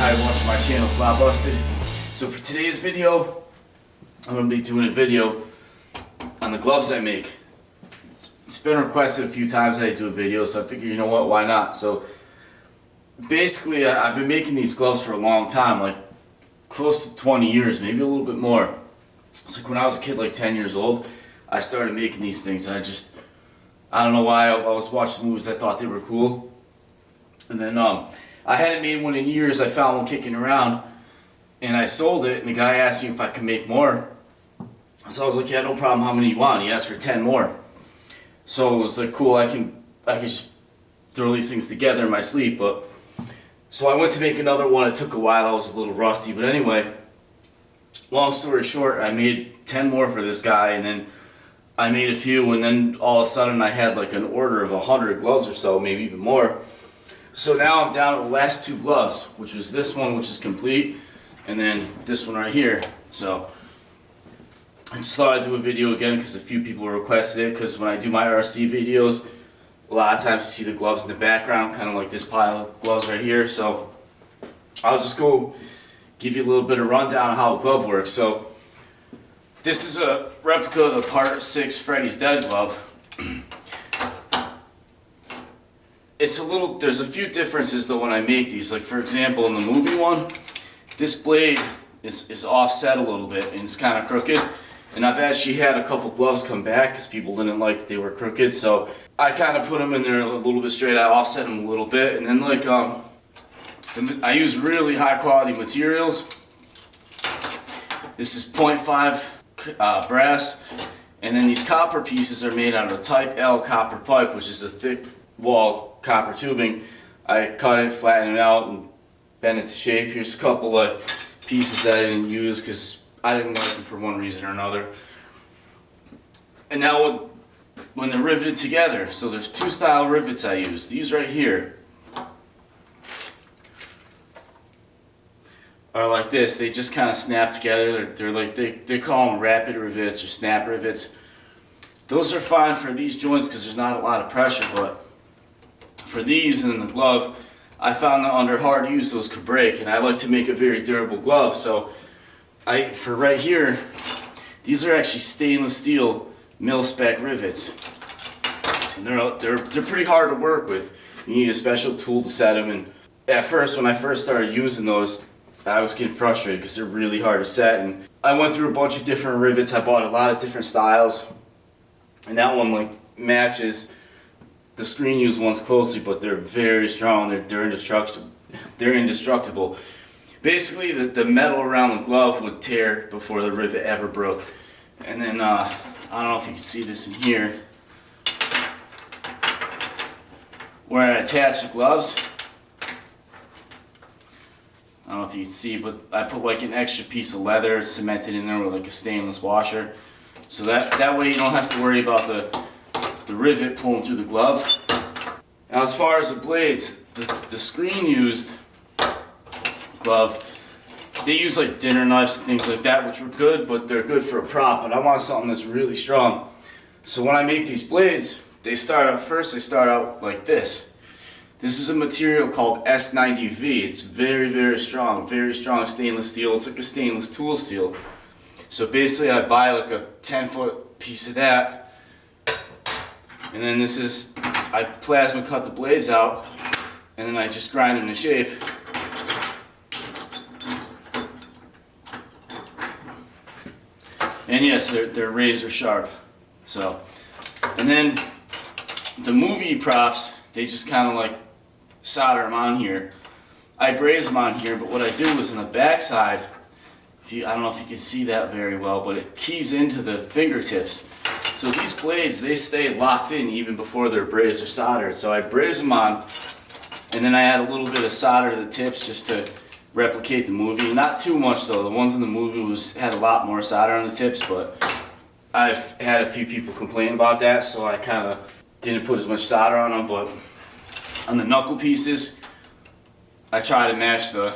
Hi, watching my channel, Busted. So for today's video, I'm going to be doing a video on the gloves I make. It's been requested a few times that I do a video, so I figured, you know what, why not? So basically, I've been making these gloves for a long time, like close to 20 years, maybe a little bit more. It's like when I was a kid, like 10 years old, I started making these things, and I don't know why, I was watching movies, I thought they were cool. And then I hadn't made one in years. I found one kicking around and I sold it, and the guy asked me if I could make more. So I was like, yeah, no problem, how many you want? He asked for 10 more. So it was like, cool, I can just throw these things together in my sleep. But so I went to make another one. It took a while, I was a little rusty, but anyway, long story short, I made 10 more for this guy, and then I made a few, and then all of a sudden I had like an order of 100 gloves or so, maybe even more. So now I'm down to the last two gloves, which was this one, which is complete, and then this one right here. So I just thought I'd do a video again because a few people requested it, because when I do my RC videos, a lot of times you see the gloves in the background, kind of like this pile of gloves right here. So I'll just go give you a little bit of rundown on how a glove works. So this is a replica of the Part 6 Freddy's Dead glove. There's a few differences though when I make these. Like for example, in the movie one, this blade is offset a little bit and it's kind of crooked. And I've actually had a couple gloves come back because people didn't like that they were crooked. So I kind of put them in there a little bit straight. I offset them a little bit, and then like I use really high quality materials. This is 0.5 brass, and then these copper pieces are made out of Type L copper pipe, which is a thick wall copper tubing. I cut it, flatten it out, and bend it to shape. Here's a couple of pieces that I didn't use because I didn't like them for one reason or another. And now when they're riveted together, so there's two style rivets I use. These right here are like this. They just kind of snap together. They're like they call them rapid rivets or snap rivets. Those are fine for these joints because there's not a lot of pressure, but for these and the glove, I found that under hard use those could break, and I like to make a very durable glove. So for right here, these are actually stainless steel Milspec rivets, and they're pretty hard to work with. You need a special tool to set them. And at first, when I first started using those, I was getting frustrated because they're really hard to set. And I went through a bunch of different rivets. I bought a lot of different styles, and that one like matches the screen used ones closely, but they're very strong. They're indestructible. They're indestructible. Basically, the metal around the glove would tear before the rivet ever broke. And then I don't know if you can see this in here, where I attach the gloves. I don't know if you can see, but I put like an extra piece of leather cemented in there with like a stainless washer, so that way you don't have to worry about the rivet pulling through the glove. Now as far as the blades, the screen used glove, they use like dinner knives and things like that, which were good, but they're good for a prop, but I want something that's really strong. So when I make these blades, they start out like this. This is a material called S90V. It's very, very strong stainless steel. It's like a stainless tool steel. So basically I buy like a 10-foot piece of that, and then I plasma cut the blades out, and then I just grind them to shape. And yes, they're razor sharp. So, and then the movie props, they just kind of like solder them on here. I braze them on here, but what I do is on the back side, I don't know if you can see that very well, but it keys into the fingertips. So these blades, they stay locked in even before they're brazed or soldered. So I braze them on, and then I add a little bit of solder to the tips just to replicate the movie. Not too much though. The ones in the movie had a lot more solder on the tips, but I've had a few people complain about that, so I kind of didn't put as much solder on them. But on the knuckle pieces, I try to match the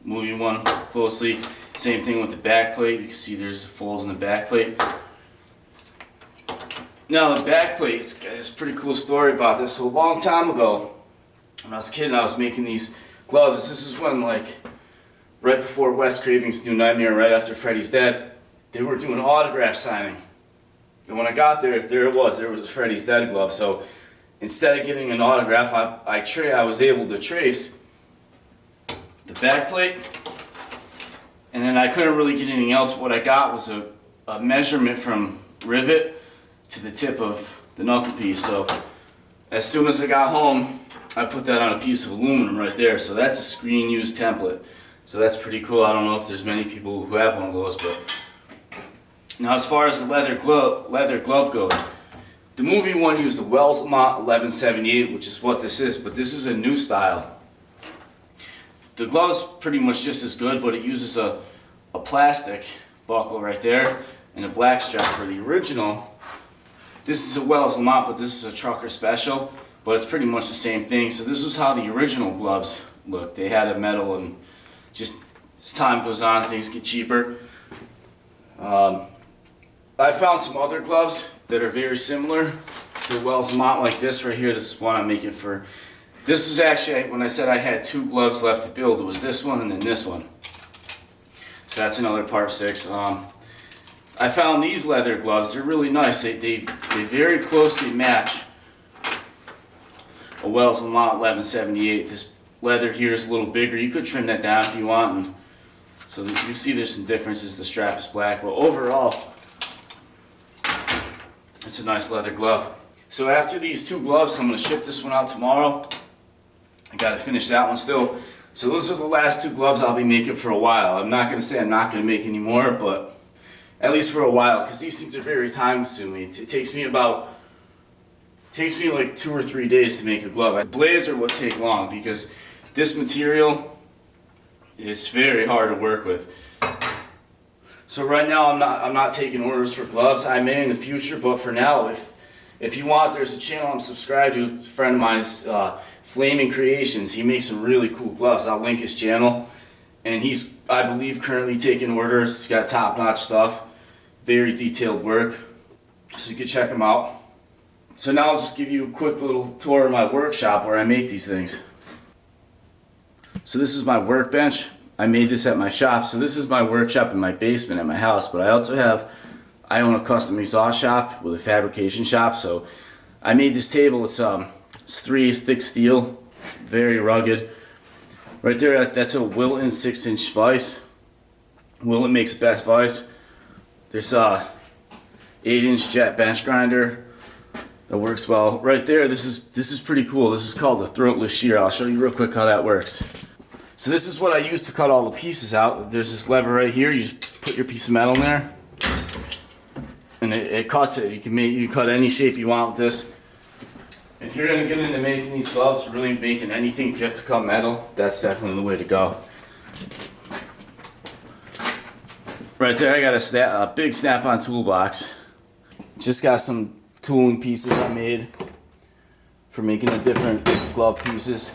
movie one closely. Same thing with the back plate. You can see there's folds in the back plate. Now the back plate, it's a pretty cool story about this. So a long time ago, when I was a kid and I was making these gloves. This is when, like, right before Wes Craven's New Nightmare, right after Freddy's dead, they were doing autograph signing. And when I got there, there it was a Freddy's Dead glove. So instead of getting an autograph, I was able to trace the back plate, and then I couldn't really get anything else. What I got was a measurement from rivet to the tip of the knuckle piece. So as soon as I got home, I put that on a piece of aluminum right there. So that's a screen used template. So that's pretty cool. I don't know if there's many people who have one of those, but now as far as the leather glove goes, the movie one used the Lamont 1178, which is what this is, but this is a new style. The glove's pretty much just as good, but it uses a plastic buckle right there and a black strap. For the original, this is a Lamont, but this is a trucker special, but it's pretty much the same thing. So this was how the original gloves looked. They had a metal, and just as time goes on, things get cheaper. I found some other gloves that are very similar to the Lamont, like this right here. This is one I'm making for. This was actually, when I said I had 2 gloves left to build, it was this one and then this one. So that's another part 6. I found these leather gloves. They're really nice. They very closely match a Lamont 1178. This leather here is a little bigger. You could trim that down if you want. And so you see there's some differences. The strap is black, but overall, it's a nice leather glove. So after these 2 gloves, I'm going to ship this one out tomorrow. I got to finish that one still. So those are the last 2 gloves I'll be making for a while. I'm not going to say I'm not going to make any more, but at least for a while, because these things are very time consuming. It takes me like 2 or 3 days to make a glove. The blades are what take long, because this material is very hard to work with. So right now I'm not taking orders for gloves. I may in the future, but for now, if you want, there's a channel I'm subscribed to. A friend of mine's Flaming Creations. He makes some really cool gloves. I'll link his channel, and he's, I believe, currently taking orders. He's got top-notch stuff, very detailed work, so you can check him out. So now I'll just give you a quick little tour of my workshop where I make these things. So this is my workbench. I made this at my shop. So this is my workshop in my basement at my house, but I own a custom exhaust shop with a fabrication shop. So I made this table. It's 3/8 thick steel, very rugged. Right there, that's a Wilton 6-inch vise. Wilton makes the best vise. There's a 8-inch jet bench grinder that works well. Right there, this is pretty cool. This is called a throatless shear. I'll show you real quick how that works. So this is what I use to cut all the pieces out. There's this lever right here. You just put your piece of metal in there, and it cuts it. You can cut any shape you want with this. If you're going to get into making these gloves, really making anything, if you have to cut metal, that's definitely the way to go. Right there, I got a big snap-on toolbox. Just got some tooling pieces I made for making the different glove pieces.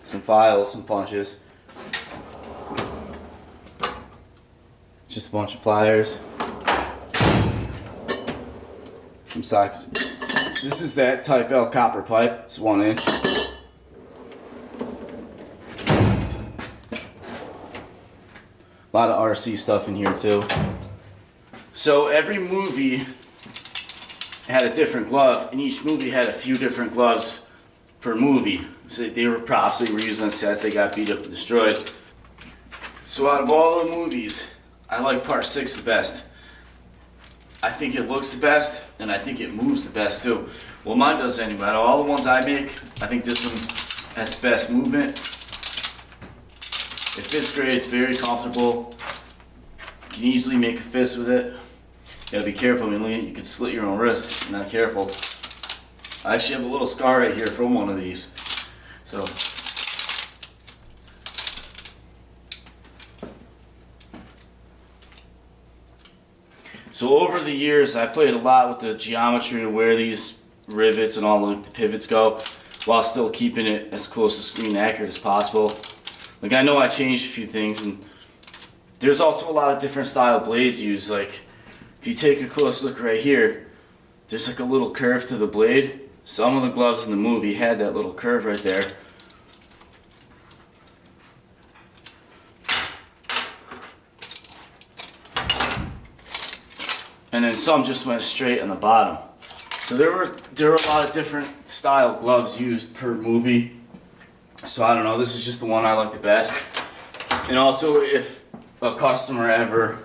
Some files, some punches. Just a bunch of pliers. Some socks. This is that Type L copper pipe. It's 1 inch. A lot of RC stuff in here too. So every movie had a different glove, and each movie had a few different gloves per movie. So they were props they were used on sets. They got beat up and destroyed. So out of all the movies, I like part 6 the best. I think it looks the best, and I think it moves the best too. Well, mine does anyway. Out of all the ones I make, I think this one has the best movement. It fits great. It's very comfortable. You can easily make a fist with it. You gotta be careful. I mean, you could slit your own wrist if you're not careful. I actually have a little scar right here from one of these. So over the years, I played a lot with the geometry of where these rivets and all the pivots go, while still keeping it as close to screen accurate as possible. Like, I know I changed a few things, and there's also a lot of different style blades used. Like, if you take a close look right here, there's like a little curve to the blade. Some of the gloves in the movie had that little curve right there. and then some just went straight on the bottom. So there were a lot of different style gloves used per movie. So I don't know, this is just the one I like the best. And also, if a customer ever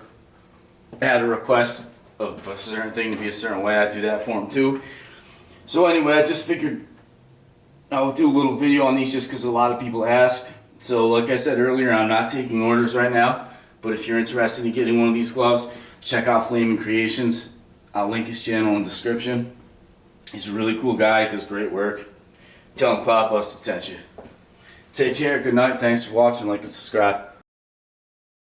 had a request of a certain thing to be a certain way, I'd do that for them too. So anyway, I just figured I would do a little video on these just because a lot of people asked. So like I said earlier, I'm not taking orders right now, but if you're interested in getting one of these gloves, check out Flaming Creations. I'll link his channel in the description. He's a really cool guy, does great work. Tell him Cloudbusted sent you. Take care, good night, thanks for watching, like and subscribe.